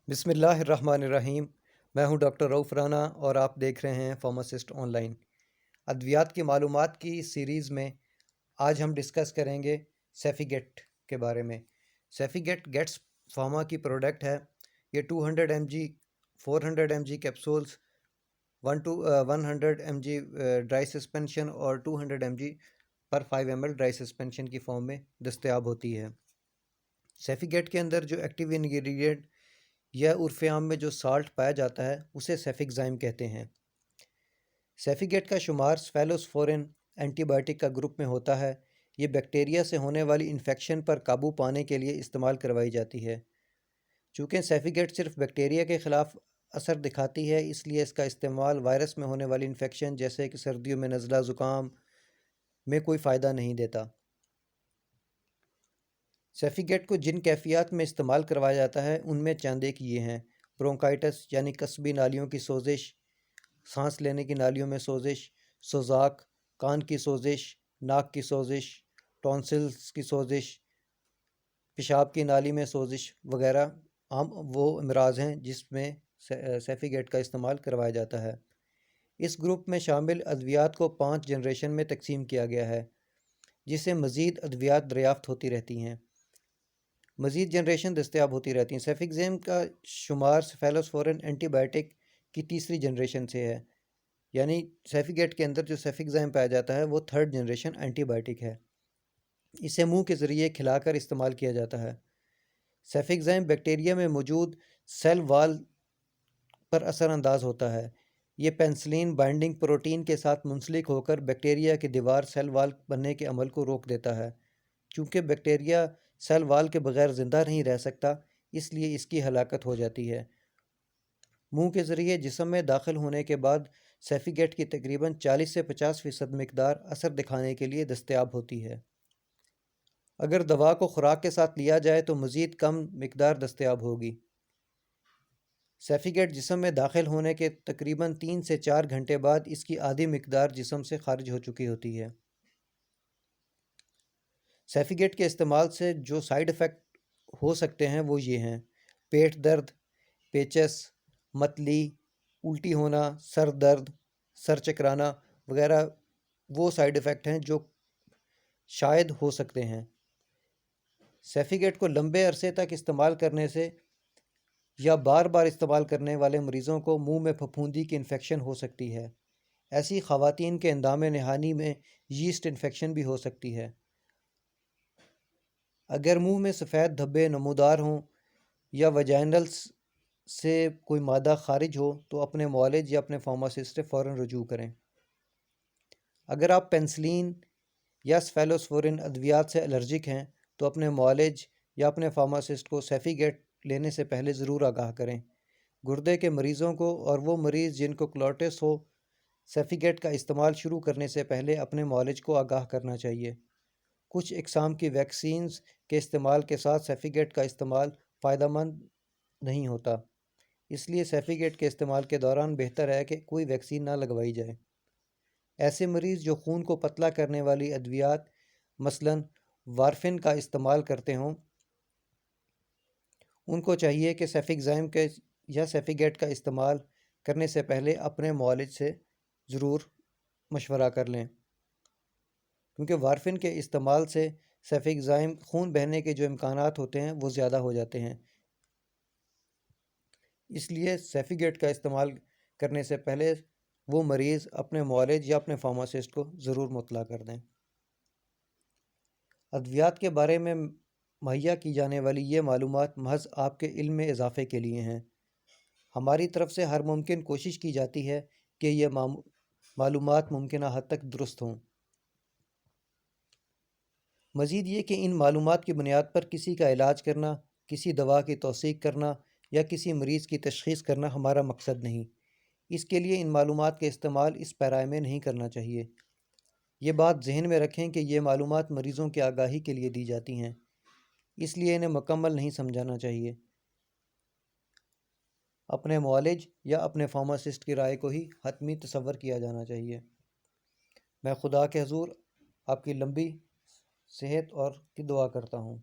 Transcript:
بسم اللہ الرحمن الرحیم۔ میں ہوں ڈاکٹر رؤف رانا اور آپ دیکھ رہے ہیں فارماسسٹ آن لائن۔ ادویات کی معلومات کی سیریز میں آج ہم ڈسکس کریں گے سیفیگیٹ کے بارے میں۔ سیفیگیٹ گیٹس فارما کی پروڈکٹ ہے۔ یہ 200 mg 400 mg capsules 100 mg dry suspension اور 200 mg پر 5 ml ڈرائی سسپینشن کی فارم میں دستیاب ہوتی ہے۔ سیفیگیٹ کے اندر جو ایکٹیو انگریڈینٹ یا عرف عام میں جو سالٹ پایا جاتا ہے اسے سیفکزائم کہتے ہیں۔ سیفیگیٹ کا شمار سفیلوسپورین اینٹی بائیوٹک کا گروپ میں ہوتا ہے۔ یہ بیکٹیریا سے ہونے والی انفیکشن پر قابو پانے کے لیے استعمال کروائی جاتی ہے۔ چونکہ سیفیگیٹ صرف بیکٹیریا کے خلاف اثر دکھاتی ہے، اس لیے اس کا استعمال وائرس میں ہونے والی انفیکشن جیسے کہ سردیوں میں نزلہ زکام میں کوئی فائدہ نہیں دیتا۔ سیفیگیٹ کو جن کیفیات میں استعمال کروایا جاتا ہے ان میں چند ایک یہ ہیں: برونکائٹس یعنی قصبی نالیوں کی سوزش، سانس لینے کی نالیوں میں سوزش، سوزاک، کان کی سوزش، ناک کی سوزش، ٹونسلز کی سوزش، پیشاب کی نالی میں سوزش وغیرہ عام وہ امراض ہیں جس میں سیفیگیٹ کا استعمال کروایا جاتا ہے۔ اس گروپ میں شامل ادویات کو 5 جنریشن میں تقسیم کیا گیا ہے، جس سے مزید ادویات دریافت ہوتی رہتی ہیں، مزید جنریشن دستیاب ہوتی رہتی ہیں۔ سیفکزائم کا شمار سفیلوسپورین اینٹی بائیوٹک کی تیسری جنریشن سے ہے، یعنی سیفیگیٹ کے اندر جو سیفکزائم پایا جاتا ہے وہ 3rd جنریشن اینٹی بائیوٹک ہے۔ اسے منہ کے ذریعے کھلا کر استعمال کیا جاتا ہے۔ سیفکزائم بیکٹیریا میں موجود سیل وال پر اثر انداز ہوتا ہے۔ یہ پینسلین بائنڈنگ پروٹین کے ساتھ منسلک ہو کر بیکٹیریا کی دیوار سیل وال بننے کے عمل کو روک دیتا ہے۔ چونکہ بیکٹیریا سیل وال کے بغیر زندہ نہیں رہ سکتا، اس لیے اس کی ہلاکت ہو جاتی ہے۔ منہ کے ذریعے جسم میں داخل ہونے کے بعد سیفیگیٹ کی تقریباً 40 سے 50% مقدار اثر دکھانے کے لیے دستیاب ہوتی ہے۔ اگر دوا کو خوراک کے ساتھ لیا جائے تو مزید کم مقدار دستیاب ہوگی۔ سیفیگیٹ جسم میں داخل ہونے کے تقریباً 3 سے 4 گھنٹے بعد اس کی آدھی مقدار جسم سے خارج ہو چکی ہوتی ہے۔ سیفیگیٹ کے استعمال سے جو سائیڈ ایفیکٹ ہو سکتے ہیں وہ یہ ہیں: پیٹ درد، پیچس، متلی، الٹی ہونا، سر درد، سر چکرانا وغیرہ وہ سائیڈ ایفیکٹ ہیں جو شاید ہو سکتے ہیں۔ سیفیگیٹ کو لمبے عرصے تک استعمال کرنے سے یا بار بار استعمال کرنے والے مریضوں کو منہ میں پھپھوندی کی انفیکشن ہو سکتی ہے۔ ایسی خواتین کے اندام نہانی میں یسٹ انفیکشن بھی ہو سکتی ہے۔ اگر منہ میں سفید دھبے نمودار ہوں یا ویجائنلز سے کوئی مادہ خارج ہو تو اپنے معالج یا اپنے فارماسسٹ سے فوراً رجوع کریں۔ اگر آپ پینسلین یا سفیلوسپورین ادویات سے الرجک ہیں تو اپنے معالج یا اپنے فارماسسٹ کو سیفیگیٹ لینے سے پہلے ضرور آگاہ کریں۔ گردے کے مریضوں کو اور وہ مریض جن کو کلاٹس ہو، سیفیگیٹ کا استعمال شروع کرنے سے پہلے اپنے معالج کو آگاہ کرنا چاہیے۔ کچھ اقسام کی ویکسینز کے استعمال کے ساتھ سیفیگیٹ کا استعمال فائدہ مند نہیں ہوتا، اس لیے سیفیگیٹ کے استعمال کے دوران بہتر ہے کہ کوئی ویکسین نہ لگوائی جائے۔ ایسے مریض جو خون کو پتلا کرنے والی ادویات مثلاً وارفن کا استعمال کرتے ہوں، ان کو چاہیے کہ سیفکزائم کے یا سیفیگیٹ کا استعمال کرنے سے پہلے اپنے معالج سے ضرور مشورہ کر لیں، کیونکہ وارفن کے استعمال سے سیفکزائم خون بہنے کے جو امکانات ہوتے ہیں وہ زیادہ ہو جاتے ہیں، اس لیے سیفیگیٹ کا استعمال کرنے سے پہلے وہ مریض اپنے معالج یا اپنے فارماسسٹ کو ضرور مطلع کر دیں۔ ادویات کے بارے میں مہیا کی جانے والی یہ معلومات محض آپ کے علم میں اضافے کے لیے ہیں۔ ہماری طرف سے ہر ممکن کوشش کی جاتی ہے کہ یہ معلومات ممکنہ حد تک درست ہوں۔ مزید یہ کہ ان معلومات کی بنیاد پر کسی کا علاج کرنا، کسی دوا کی توثیق کرنا یا کسی مریض کی تشخیص کرنا ہمارا مقصد نہیں۔ اس کے لیے ان معلومات کا استعمال اس پیرائے میں نہیں کرنا چاہیے۔ یہ بات ذہن میں رکھیں کہ یہ معلومات مریضوں کی آگاہی کے لیے دی جاتی ہیں، اس لیے انہیں مکمل نہیں سمجھانا چاہیے۔ اپنے معالج یا اپنے فارماسسٹ کی رائے کو ہی حتمی تصور کیا جانا چاہیے۔ میں خدا کے حضور آپ کی لمبی صحت اور کی دعا کرتا ہوں۔